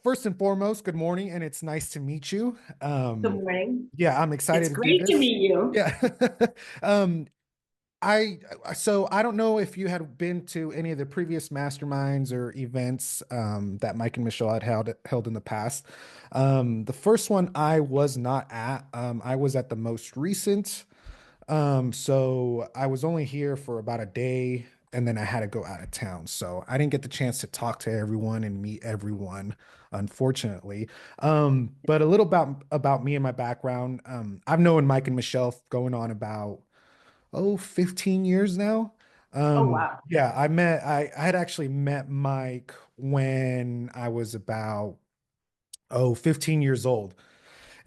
first and foremost, good morning, and it's nice to meet you. Good morning. Yeah, I'm It's excited to do great to this. meet you. Yeah. um, I so I don't know if you had been to any of the previous masterminds or events that Mike and Michelle had held in the past. The first one I was not at. I was at the most recent. So I was only here for about a day and then I had to go out of town. So I didn't get the chance to talk to everyone and meet everyone, unfortunately. But a little about me and my background. I've known Mike and Michelle going on about 15 years now. Oh, wow. Yeah, I had actually met Mike when I was about 15 years old.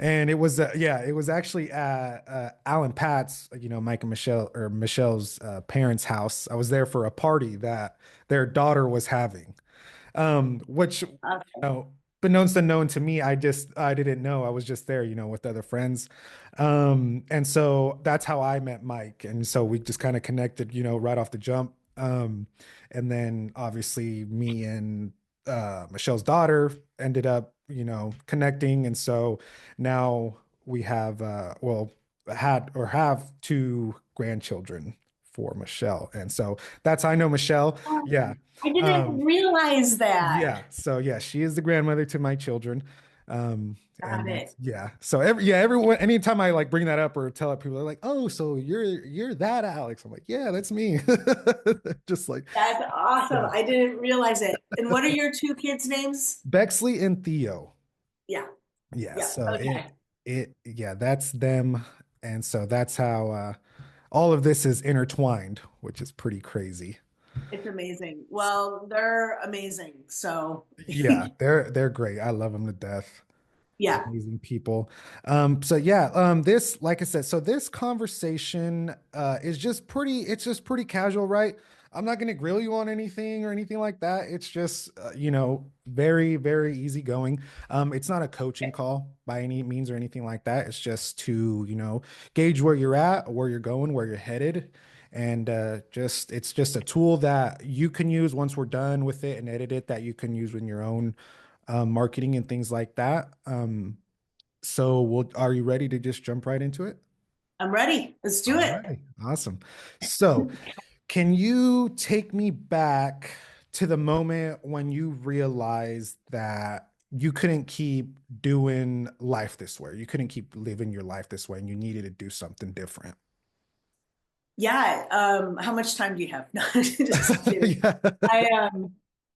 And it was yeah, it was actually at Alan Pat's, Mike and Michelle's parents' house. I was there for a party that their daughter was having, which Okay. know, but known to me, I didn't know. I was just there, with other friends. And so that's how I met Mike. And so we just kind of connected, right off the jump. And then obviously me and Michelle's daughter ended up, connecting. And so now we have had or have two grandchildren for Michelle. And so that's how I know Michelle. Oh, Yeah. I didn't Um, realize that. yeah. So yeah, she is the grandmother to my children. And Got that's it. yeah. So everyone anytime I like bring that up or tell it, people are like, "Oh, so you're that Alex." I'm like, "Yeah, that's me." Just like That's awesome. yeah. I didn't realize it. And what are your two kids' names? Bexley and Theo. Yeah. Yeah, Yeah. so Okay. yeah, that's them. And so that's how all of this is intertwined, which is pretty crazy. It's amazing. Well, they're amazing. So, Yeah, they're great. I love them to death. yeah, Amazing people. So yeah, this, like I said, so this conversation is just it's just pretty casual, right? I'm not going to grill you on anything or anything like that. It's just, very, very easygoing. It's not a coaching call by any means or anything like that. It's just to, gauge where you're at, where you're going, where you're headed. And it's just a tool that you can use once we're done with it and edit it that you can use in your own marketing and things like that. Are you ready to just jump right into it? I'm ready. Let's do All it. right, awesome. So, can you take me back to the moment when you realized that you couldn't keep doing life this way? You couldn't keep living your life this way and you needed to do something different? Yeah. How much time do you have? No, just kidding. Yeah. I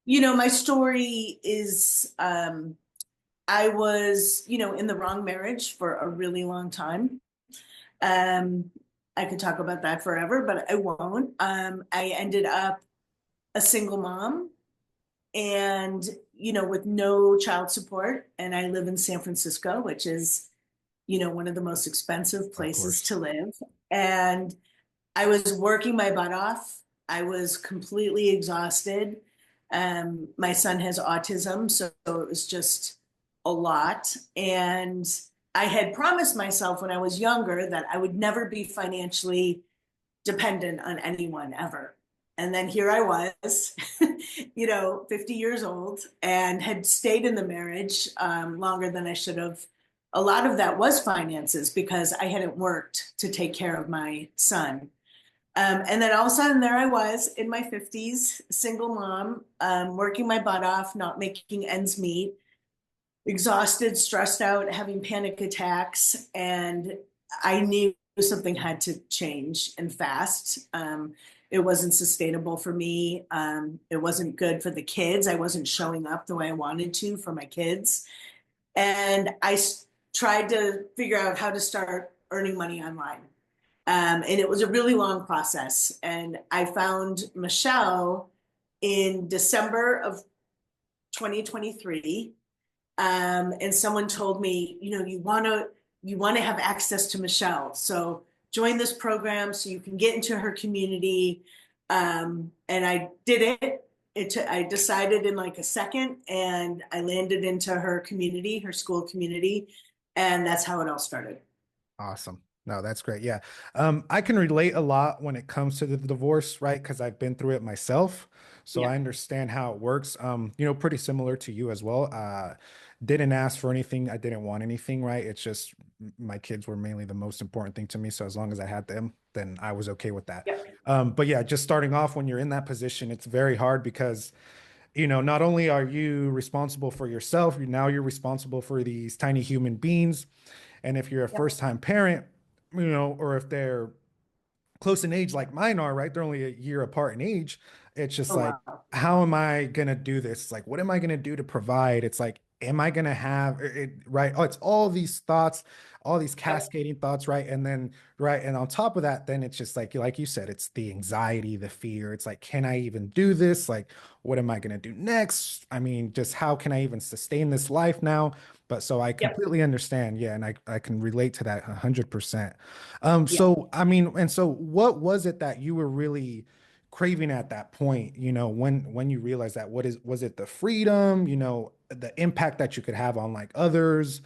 my story is I was, in the wrong marriage for a really long time. Um, I could talk about that forever, but I won't. I ended up a single mom and, with no child support. And I live in San Francisco, which is, one of the most expensive Of places course. to live. And I was working my butt off. I was completely exhausted. My son has autism, so it was just a lot. And I had promised myself when I was younger that I would never be financially dependent on anyone ever. And then here I was, 50 years old and had stayed in the marriage longer than I should have. A lot of that was finances because I hadn't worked to take care of my son. And then all of a sudden, there I was in my 50s, single mom, working my butt off, not making ends meet, exhausted, stressed out, having panic attacks. And I knew something had to change and fast. It wasn't sustainable for me. It wasn't good for the kids. I wasn't showing up the way I wanted to for my kids. And tried to figure out how to start earning money online. And it was a really long process. And I found Michelle in December of 2023. And someone told me, you want to have access to Michelle. So join this program so you can get into her community. And I did it. I decided in like a second, and I landed into her community, her school community, and that's how it all started. Awesome. No, that's great. Yeah. I can relate a lot when it comes to the divorce, right? Because I've been through it myself. So Yeah. I understand how it works. Pretty similar to you as well. Didn't ask for anything. I didn't want anything, right? It's just my kids were mainly the most important thing to me. So as long as I had them, then I was okay with that. Yep. But yeah, just starting off when you're in that position, it's very hard because not only are you responsible for yourself, now you're responsible for these tiny human beings. And if you're a Yep. first time parent, or if they're close in age like mine are, right? They're only a year apart in age. It's just Oh, like, wow. how am I gonna do this? Like, what am I gonna do to provide? It's like, am I gonna have it, right? Oh, it's all these thoughts, all these Yep. cascading thoughts, right? And then, right, and on top of that, then it's just like you said, it's the anxiety, the fear. It's like, can I even do this? Like, what am I gonna do next? I mean, just how can I even sustain this life now? But so I Yep. completely understand, yeah, and I can relate to that 100%. Yeah. So I mean, and so what was it that you were really craving at that point, when you realized that? Was it the freedom, the impact that you could have on like others,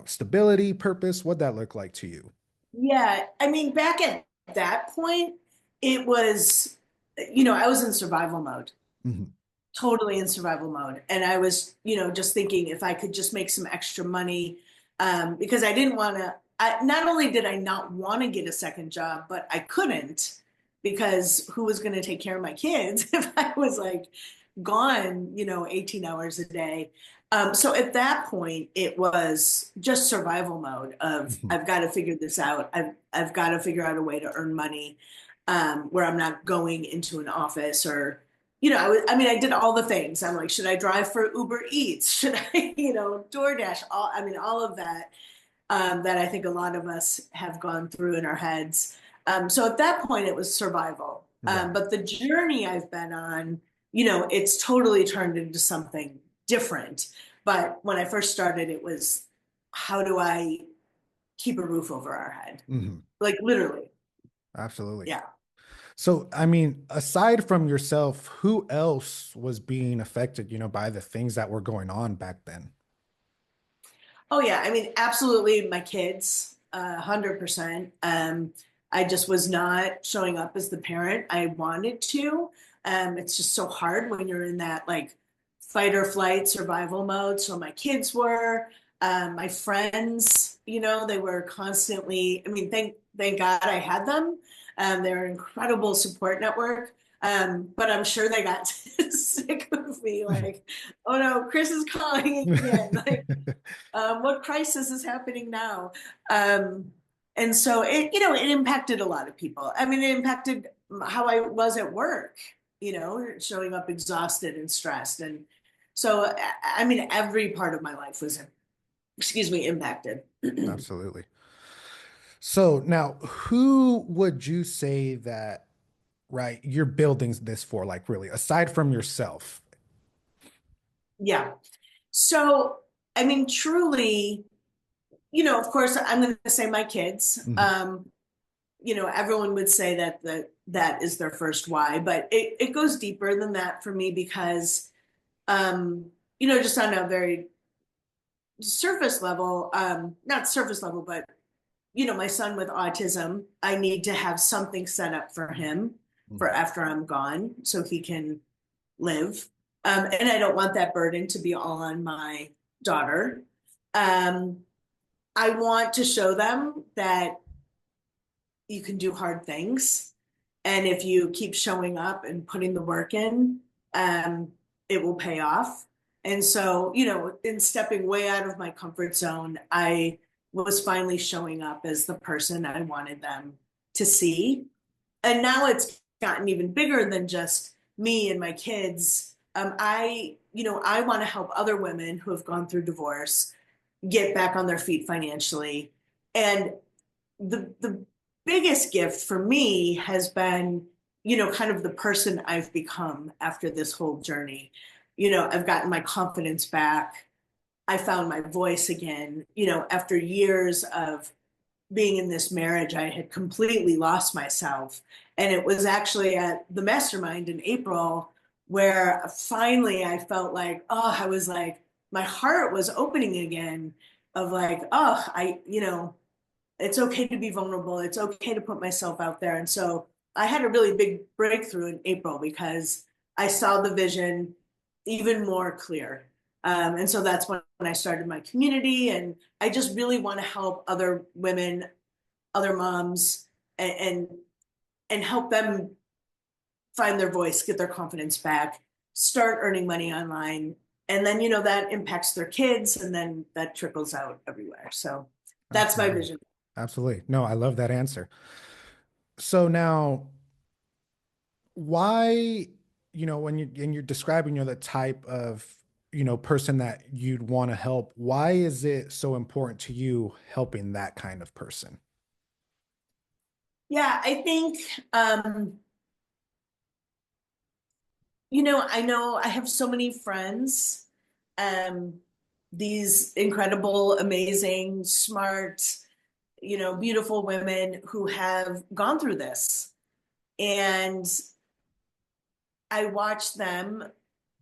stability, purpose? What'd that look like to you? Yeah. I mean, back at that point, it was, I was in survival mode, Mhm. totally in survival mode. And I was, just thinking if I could just make some extra money, because I didn't want to, not only did I not want to get a second job, but I couldn't because who was going to take care of my kids if I was like gone, 18 hours a day. So at that point, it was just survival mode of Mhm. I've got to figure this out. I've got to figure out a way to earn money where I'm not going into an office or, I did all the things. I'm like, should I drive for Uber Eats? Should I, DoorDash? All of that that I think a lot of us have gone through in our heads. So at that point, it was survival. Right. But the journey I've been on, it's totally turned into something different. But when I first started, it was how do I keep a roof over our head? Mhm. Like literally. Absolutely. Yeah. So, I mean, aside from yourself, who else was being affected, by the things that were going on back then? Oh yeah, absolutely. My kids, 100%. I just was not showing up as the parent I wanted to. It's just so hard when you're in that like fight or flight survival mode. So my kids were, my friends, they were constantly. Thank God I had them. They're an incredible support network. But I'm sure they got sick of me, like, oh no, Chris is calling again. Like, what crisis is happening now? Um, and so it impacted a lot of people. It impacted how I was at work, showing up exhausted and stressed. And so, every part of my life was, excuse me, impacted. Absolutely. So now, who would you say that, right, you're building this for, like really, aside from yourself? Yeah. So, truly, of course, I'm going to say my kids. Mhm. Everyone would say that that is their first why, but it goes deeper than that for me because just on a very surface level, not surface level, but my son with autism, I need to have something set up for him for Mhm. after I'm gone so he can live. And I don't want that burden to be all on my daughter. Um, I want to show them that you can do hard things. And if you keep showing up and putting the work in, um, it will pay off. And so, in stepping way out of my comfort zone, I was finally showing up as the person I wanted them to see. And now it's gotten even bigger than just me and my kids. I want to help other women who have gone through divorce get back on their feet financially. And the biggest gift for me has been, kind of the person I've become after this whole journey. I've gotten my confidence back. I found my voice again, after years of being in this marriage, I had completely lost myself. And it was actually at the Mastermind in April where finally I felt like, oh, I was like, my heart was opening again of like, oh, it's okay to be vulnerable. It's okay to put myself out there. And so I had a really big breakthrough in April because I saw the vision even more clear. And so that's when I started my community. And I just really want to help other women, other moms, and, and help them find their voice, get their confidence back, start earning money online. And then, that impacts their kids and then that trickles out everywhere. So that's my Absolutely. vision. Absolutely. No, I love that answer. So now, why, when you're describing, the type of, person that you'd want to help, why is it so important to you helping that kind of person? Yeah, I think, I know I have so many friends, um, these incredible, amazing, smart, beautiful women who have gone through this. And I watched them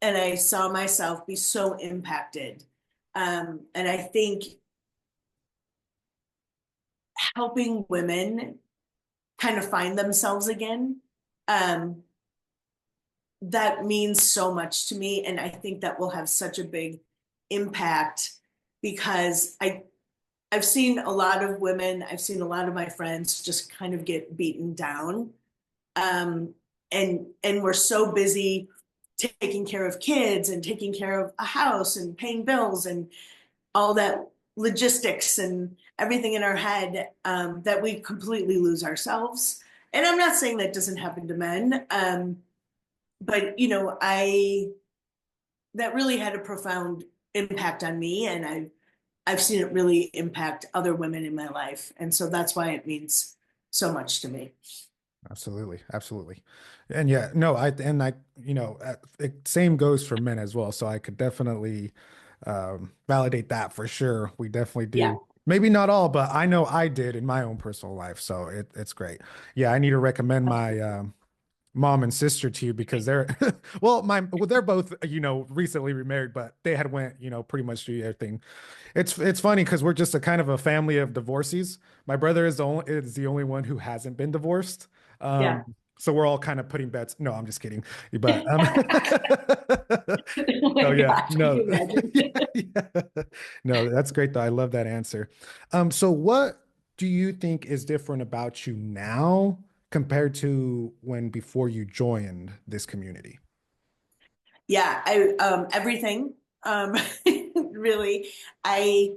and I saw myself be so impacted. And I think helping women kind of find themselves again, um, that means so much to me. And I think that will have such a big impact because I've seen a lot of women, I've seen a lot of my friends just kind of get beaten down. Um, and we're so busy taking care of kids and taking care of a house and paying bills and all that logistics and everything in our head, that we completely lose ourselves. And I'm not saying that doesn't happen to men, but I that really had a profound impact on me, and I've seen it really impact other women in my life, and so that's why it means so much to me. Absolutely, absolutely. And yeah, no, same goes for men as well. So I could definitely validate that for sure. We definitely Yeah. do. Maybe not all, but I know I did in my own personal life. So it's great. Yeah, I need to recommend my mom and sister to you because they're they're both, recently remarried, but they had went, pretty much through everything. It's funny because we're just a kind of a family of divorcees. My brother is the only one who hasn't been divorced. Yeah. So we're all kind of putting bets. No, I'm just kidding. But Oh so my yeah, gosh, can no, you imagine? yeah, yeah. No, that's great though. I love that answer. So what do you think is different about you now compared to when before you joined this community? Yeah, I everything. Um really. I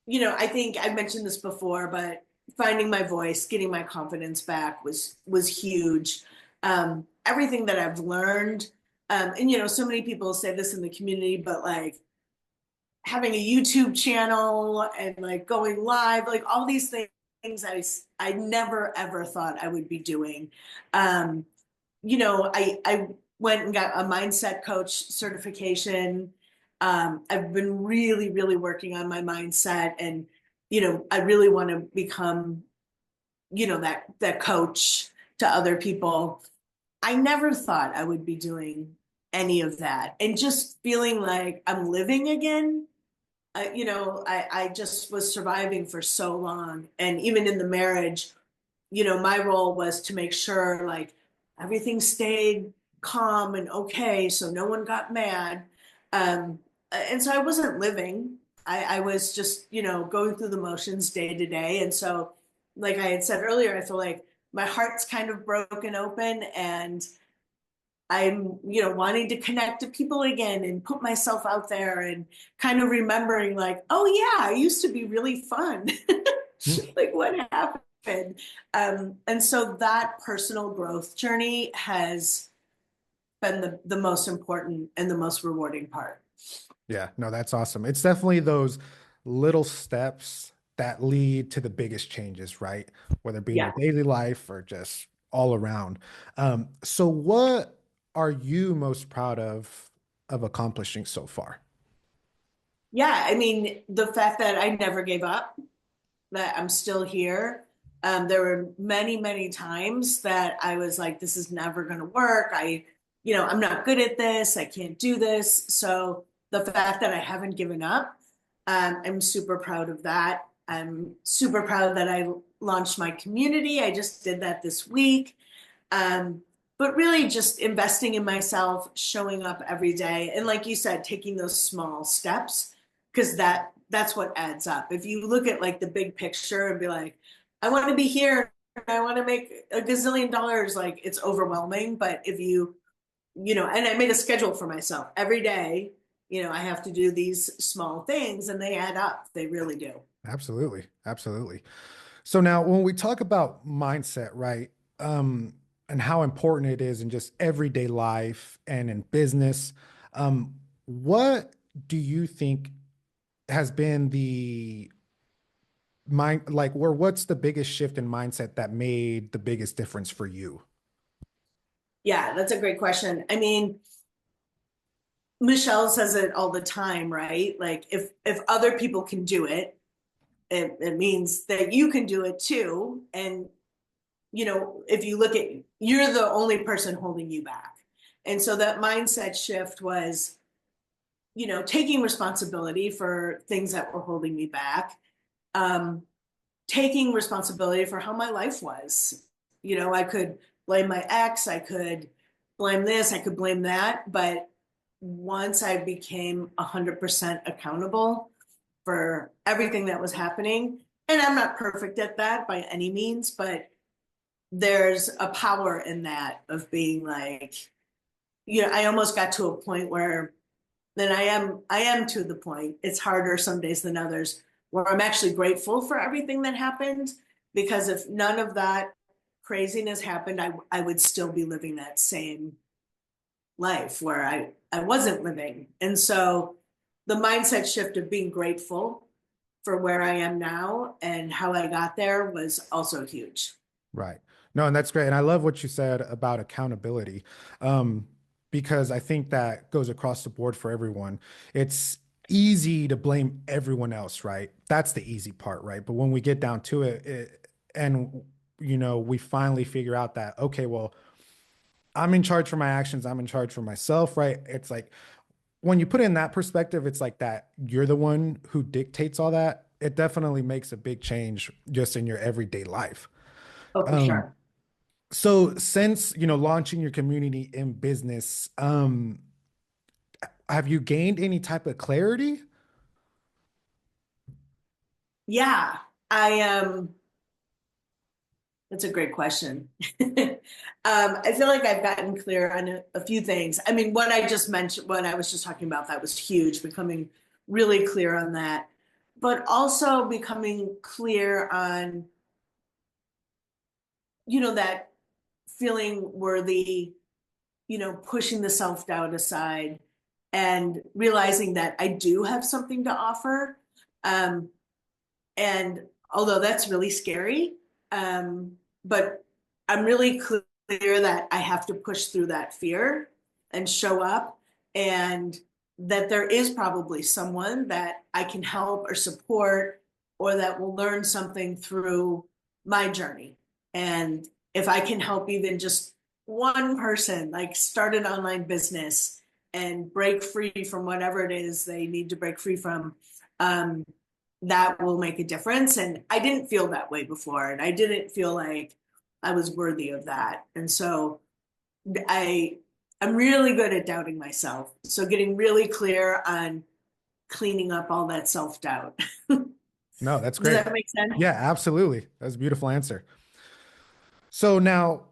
I think I mentioned this before, but finding my voice, getting my confidence back was huge. Everything that I've learned, and so many people say this in the community, but like having a YouTube channel and like going live, like all these things I never ever thought I would be doing. Um, I went and got a mindset coach certification. I've been really, really working on my mindset, and I really want to become, that coach to other people. I never thought I would be doing any of that, and just feeling like I'm living again. I just was surviving for so long, and even in the marriage, my role was to make sure like everything stayed calm and okay, so no one got mad. And so I wasn't living. I was just, going through the motions day to day. And so, like I had said earlier, I feel like my heart's kind of broken open and I'm, wanting to connect to people again and put myself out there and kind of remembering like, oh yeah, I used to be really fun. Like what happened? And so that personal growth journey has been the most important and the most rewarding part. Yeah, no, that's awesome. It's definitely those little steps that lead to the biggest changes, right? Whether it be in your Yeah. daily life or just all around. So what are you most proud of accomplishing so far? Yeah. I mean, the fact that I never gave up, that I'm still here. There were many, many times that I was like, this is never going to work. I'm not good at this. I can't do this. So the fact that I haven't given up, I'm super proud of that. I'm super proud that I launched my community. I just did that this week. Um, but really just investing in myself, showing up every day. And like you said, taking those small steps, because that's what adds up. If you look at like the big picture and be like, I want to be here, I want to make a gazillion dollars, like it's overwhelming. But if and I made a schedule for myself every day, I have to do these small things and they add up. They really do. Absolutely. Absolutely. So now when we talk about mindset, right? And how important it is in just everyday life and in business, what do you think has been the mind like or what's the biggest shift in mindset that made the biggest difference for you? Yeah, that's a great question. I mean, Michelle says it all the time, right? Like if other people can do it, it means that you can do it too. And if you look at, you're the only person holding you back. And so that mindset shift was, taking responsibility for things that were holding me back, um, taking responsibility for how my life was. I could blame my ex, I could blame this, I could blame that. But once I became 100% accountable for everything that was happening, and I'm not perfect at that by any means, but there's a power in that of being like, I almost got to a point where then I am to the point. It's harder some days than others where I'm actually grateful for everything that happened, because if none of that craziness happened, I would still be living that same life where I wasn't living. And so the mindset shift of being grateful for where I am now and how I got there was also huge. Right. No, and that's great. And I love what you said about accountability, um, because I think that goes across the board for everyone. It's easy to blame everyone else, right? That's the easy part, right? But when we get down to it, and we finally figure out that, okay, well, I'm in charge for my actions, I'm in charge for myself, right? It's like when you put it in that perspective, it's like that you're the one who dictates all that. It definitely makes a big change just in your everyday life. Oh, for Um, sure. So since, launching your community in business, have you gained any type of clarity? Yeah, that's a great question. I feel like I've gotten clear on a few things. I mean, what I just mentioned, what I was just talking about, that was huge, becoming really clear on that, but also becoming clear on, that feeling worthy, pushing the self-doubt aside and realizing that I do have something to offer. Um, And although that's really scary, but I'm really clear that I have to push through that fear and show up, and that there is probably someone that I can help or support or that will learn something through my journey. And if I can help even just one person, like start an online business and break free from whatever it is they need to break free from, um, that will make a difference. And I didn't feel that way before, and I didn't feel like I was worthy of that. And so I I'm really good at doubting myself. So getting really clear on cleaning up all that self-doubt. Does No, that's great. that make sense? Yeah, absolutely. That's a beautiful answer. So now,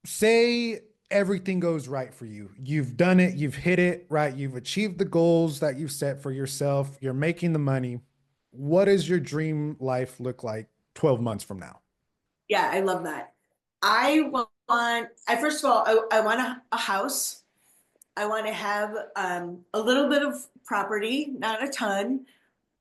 say everything goes right for you. You've done it, you've hit it, right? You've achieved the goals that you've set for yourself, you're making the money. What does your dream life look like 12 months from now? Yeah, I love that. I first of all, I want a house. I want to have a little bit of property, not a ton,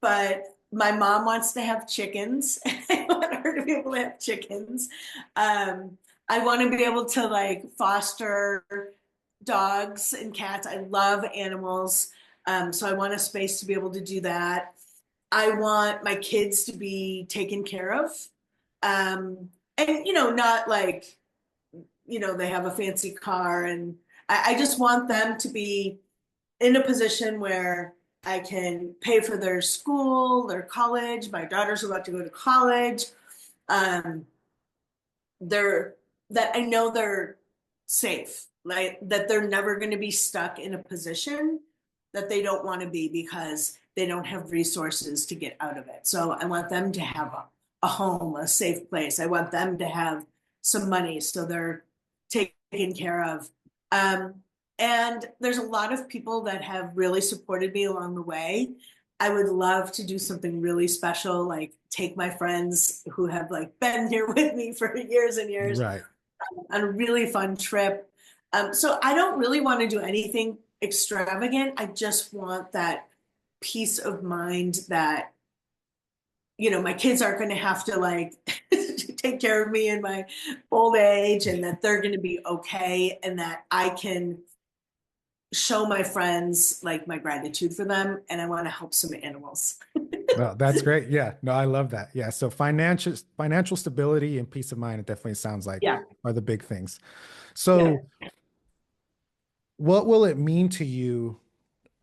but my mom wants to have chickens. I want her to be able to have chickens. I want to be able to like foster dogs and cats. I love animals. So I want a space to be able to do that. I want my kids to be taken care of. And, not like, they have a fancy car. And I just want them to be in a position where I can pay for their school, their college. My daughter's about to go to college. Um, they're that I know they're safe, like that they're never going to be stuck in a position that they don't want to be because they don't have resources to get out of it. So I want them to have a home, a safe place. I want them to have some money so they're taken care of. Um, and there's a lot of people that have really supported me along the way. I would love to do something really special, like take my friends who have like been here with me for years and years Right. on a really fun trip. So I don't really want to do anything extravagant. I just want that peace of mind that, my kids aren't going to have to like take care of me in my old age and that they're going to be okay and that I can show my friends like my gratitude for them and I want to help some animals. Well, that's great. Yeah. No, I love that. Yeah. So financial stability and peace of mind, it definitely sounds like Yeah. are the big things. Yeah. So what will it mean to you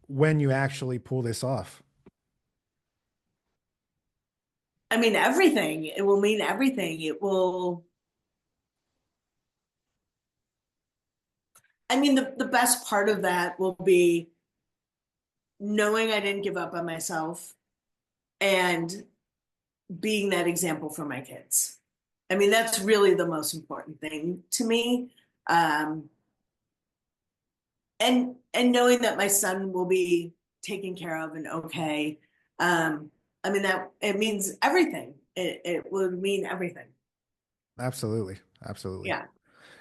when you actually pull this off? I mean, everything. It will mean everything. I mean, the best part of that will be knowing I didn't give up on myself and being that example for my kids. I mean, that's really the most important thing to me. Um, and knowing that my son will be taken care of and okay. I mean that it means everything. It would mean everything. Absolutely. Absolutely. Yeah.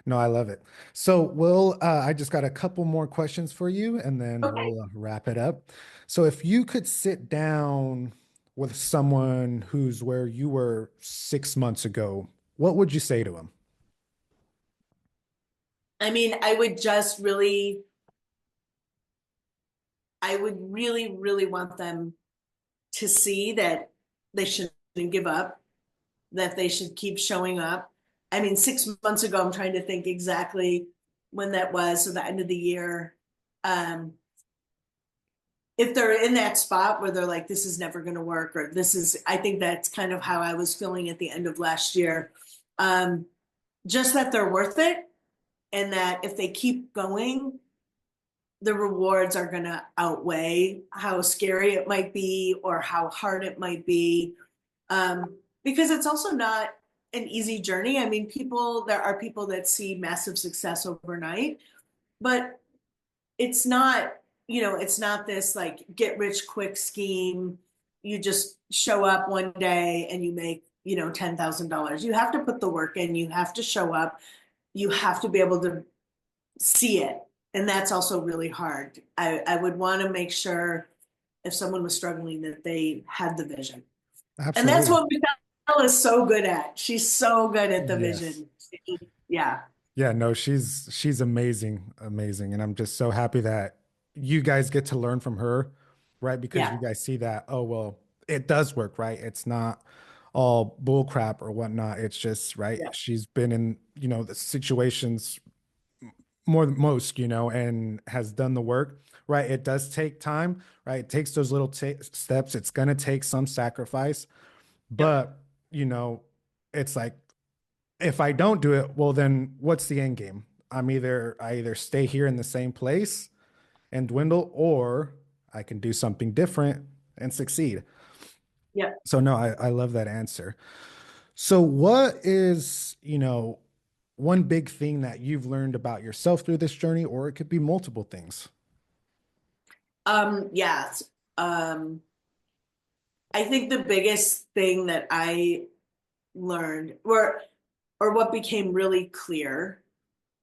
No, I love it. So, I just got a couple more questions for you and then Okay. we'll wrap it up. So, if you could sit down with someone who's where you were 6 months ago, what would you say to them? I mean, I would really, really want them to see that they shouldn't give up, that they should keep showing up. I mean, 6 months ago, I'm trying to think exactly when that was, so the end of the year. Um, if they're in that spot where they're like, this is never going to work, or this is, I think that's kind of how I was feeling at the end of last year. Um, just that they're worth it, and that if they keep going, the rewards are going to outweigh how scary it might be or how hard it might be. Because it's also not an easy journey. I mean, there are people that see massive success overnight, but it's not this like get rich quick scheme. You just show up one day and you make, $10,000. You have to put the work in, you have to show up, you have to be able to see it. And that's also really hard. I would want to make sure if someone was struggling that they had the vision. And that's Absolutely. what Michelle is so good at. She's so good at the Yes. vision. Yeah. Yeah, no, she's amazing, amazing. And I'm just so happy that you guys get to learn from her, right? Because you Yeah. guys see that, oh, well, it does work, right? It's not all bull crap or whatnot. It's just, right? Yeah. She's been in, the situations more than most, and has done the work, right? It does take time, right? It takes those little ta steps. It's gonna take some sacrifice, Yep. but, you know, it's like if I don't do it, well, then what's the end game? I either stay here in the same place and dwindle, or I can do something different and succeed. Yep. So no, I love that answer. So what is, one big thing that you've learned about yourself through this journey, or it could be multiple things? Yes. I think the biggest thing that I learned or what became really clear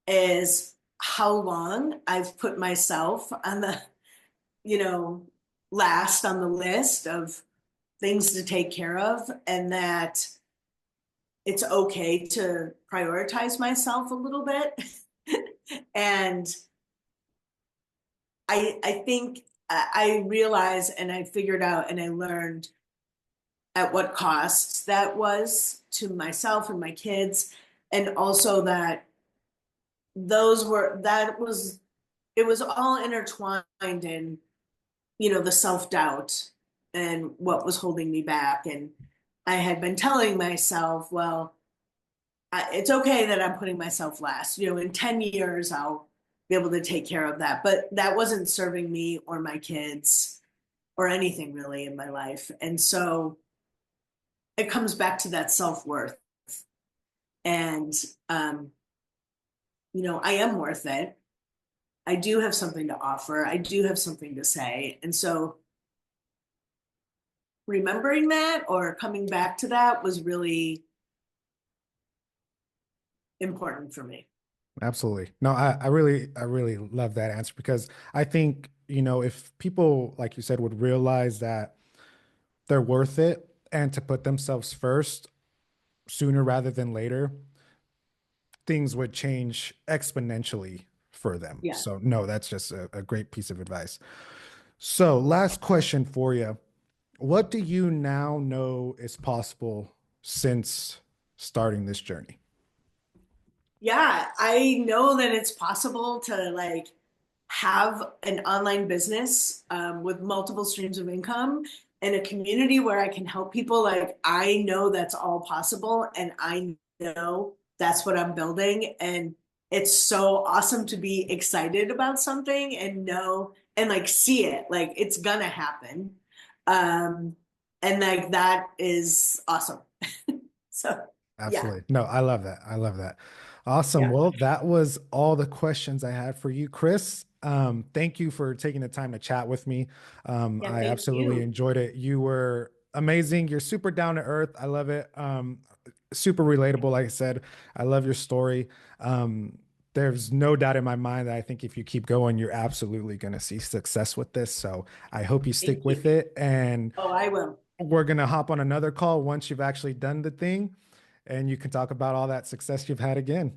is how long I've put myself on the, you know, last on the list of things to take care of, and that it's okay to prioritize myself a little bit. And I think I realized and I figured out and I learned at what costs that was to myself and my kids, and also that that was it was all intertwined in, the self-doubt and what was holding me back. And I had been telling myself, well, it's okay that I'm putting myself last. You know, in 10 years, I'll be able to take care of that. But that wasn't serving me or my kids or anything really in my life. And so it comes back to that self worth. And, um, you know, I am worth it. I do have something to offer. I do have something to say. And so remembering that or coming back to that was really important for me. Absolutely. No, I really love that answer because I think, if people, like you said, would realize that they're worth it and to put themselves first sooner rather than later, things would change exponentially for them. Yeah. So, no, that's just a great piece of advice. So, last question for you. What do you now know is possible since starting this journey? Yeah, I know that it's possible to like have an online business with multiple streams of income and a community where I can help people. Like, I know that's all possible, and I know that's what I'm building. And it's so awesome to be excited about something and know and like see it, like it's gonna happen. Um, and like that is awesome. So, yeah, Absolutely. No, I love that. I love that. Awesome. yeah, Well, that was all the questions I had for you, Chris. Thank you for taking the time to chat with me. yeah, I thank absolutely you. enjoyed it. You were amazing. You're super down to earth. I love it. Super relatable. Like I said, I love your story. There's no doubt in my mind that I think if you keep going, you're absolutely going to see success with this. So I hope you Thank stick you. with it. And Oh, I will. we're going to hop on another call once you've actually done the thing and you can talk about all that success you've had again.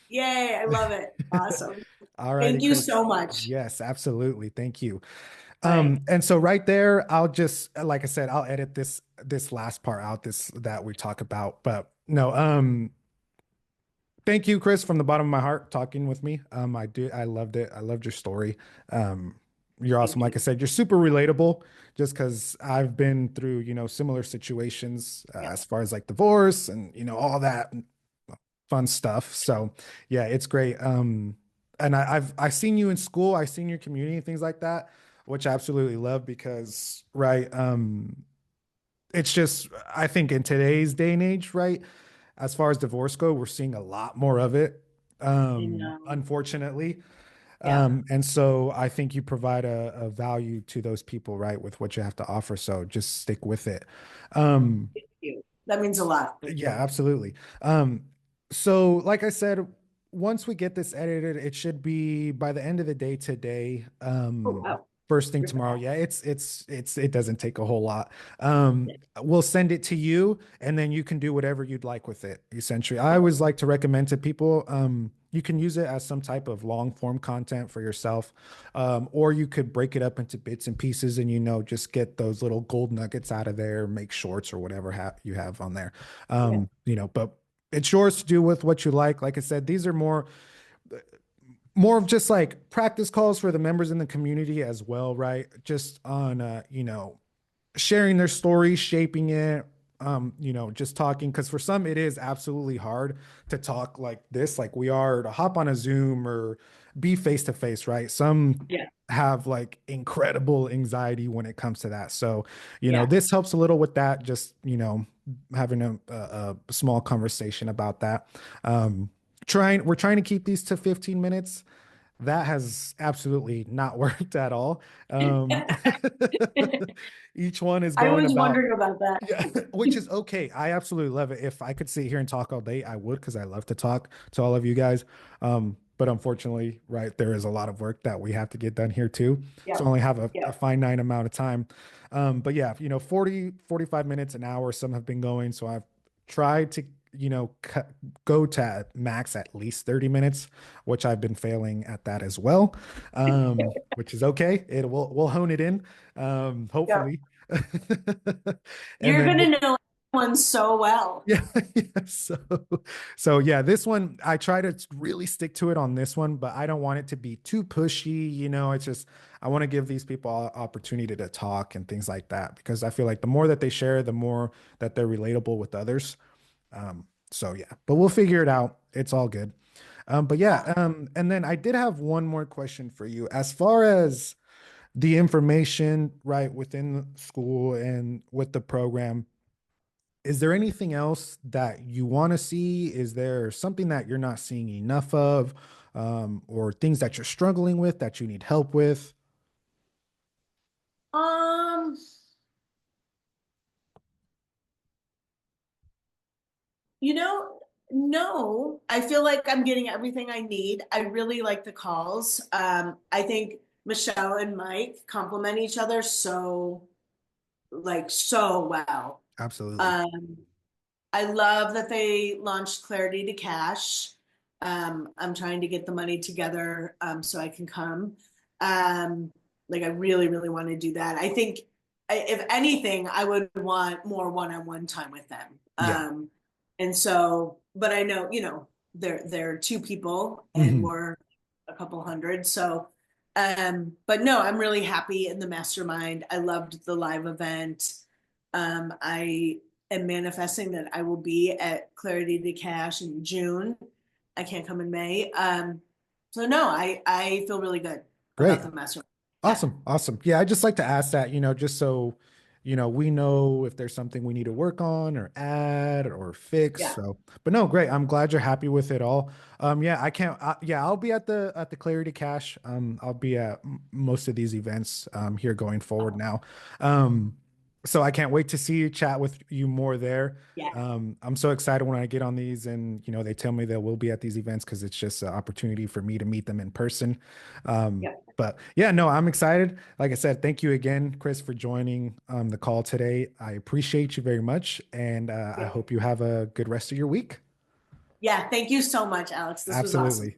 Yay, I love it. Awesome. All righty, Thank you Chris. so much. Yes, absolutely. Thank you. All right. And so right there, I'll just, like I said, I'll edit this last part out, this that we talk about. But no, thank you, Chris, from the bottom of my heart, talking with me. I loved it. I loved your story. Um, you're awesome. Thank Like I you. said, you're super relatable just because I've been through, similar situations Yeah. as far as like divorce and, all that fun stuff. So yeah, it's great. And I've seen you in school, I've seen your community and things like that, which I absolutely love because, right, it's just I think in today's day and age, right, as far as divorce go, we're seeing a lot more of it, I know. unfortunately. Yeah. And so I think you provide a value to those people, right, with what you have to offer. So just stick with it. Um, Thank you. That means a lot. yeah, absolutely. So like I said, once we get this edited, it should be by the end of the day today. Oh, wow. First thing You're tomorrow. fast. Yeah, it doesn't take a whole lot. We'll send it to you and then you can do whatever you'd like with it, essentially. I always like to recommend to people, you can use it as some type of long form content for yourself. Or you could break it up into bits and pieces and just get those little gold nuggets out of there, make shorts or whatever you have on there. Yeah. But it's yours to do with what you like. Like I said, these are more of just like practice calls for the members in the community as well, right? Just on sharing their story, shaping it, just talking. Because for some, it is absolutely hard to talk like this, like we are, to hop on a Zoom or be face to face, right? Some Yeah. have like incredible anxiety when it comes to that. So, Yeah. this helps a little with that, just, having a small conversation about that. We're trying to keep these to 15 minutes. That has absolutely not worked at all. Um, each one is I going was about, wondering about that. yeah, which is okay. I absolutely love it. If I could sit here and talk all day, I would because I love to talk to all of you guys. But unfortunately, right, there is a lot of work that we have to get done here too. Yeah. So I only have Yeah. a finite amount of time. But yeah, 45 minutes, an hour, some have been going. So I've tried to, go to max at least 30 minutes, which I've been failing at that as well. Which is okay. We'll hone it in, Yeah. hopefully. And You're then gonna know one so well. yeah, yeah. So yeah, this one I try to really stick to it on this one, but I don't want it to be too pushy. It's just I want to give these people opportunity to talk and things like that because I feel like the more that they share, the more that they're relatable with others. So yeah, but we'll figure it out. It's all good. But Yeah. yeah, and then I did have one more question for you. As far as the information, right, within the school and with the program, is there anything else that you want to see? Is there something that you're not seeing enough of, or things that you're struggling with that you need help with? Um, you know, no, I feel like I'm getting everything I need. I really like the calls. I think Michelle and Mike complement each other so well. Absolutely. Um, I love that they launched Clarity to Cash. I'm trying to get the money together so I can come. Um, like I really, really want to do that. I think if anything, I would want more one-on-one time with them. Yeah. And so, but I know, they're two people and Mhm. we're a couple hundred. So, but no, I'm really happy in the mastermind. I loved the live event. I am manifesting that I will be at Clarity to Cash in June. I can't come in May. So no, I feel really good about Great. the mastermind. Yeah, Awesome. Awesome. Yeah, I just like to ask that, just so, we know if there's something we need to work on or add or fix. yeah, So, but no, great. I'm glad you're happy with it all. Yeah, I can't, yeah, I'll be at the Clarity Cash. I'll be at most of these events, here going forward now. Um, so I can't wait to see you chat with you more there. yeah, I'm so excited when I get on these and, they tell me that we'll be at these events because it's just an opportunity for me to meet them in person. yeah, But yeah, no, I'm excited. Like I said, thank you again, Chris, for joining the call today. I appreciate you very much, and I yeah. hope you have a good rest of your week. Yeah, thank you so much, Alex. This was awesome. Absolutely.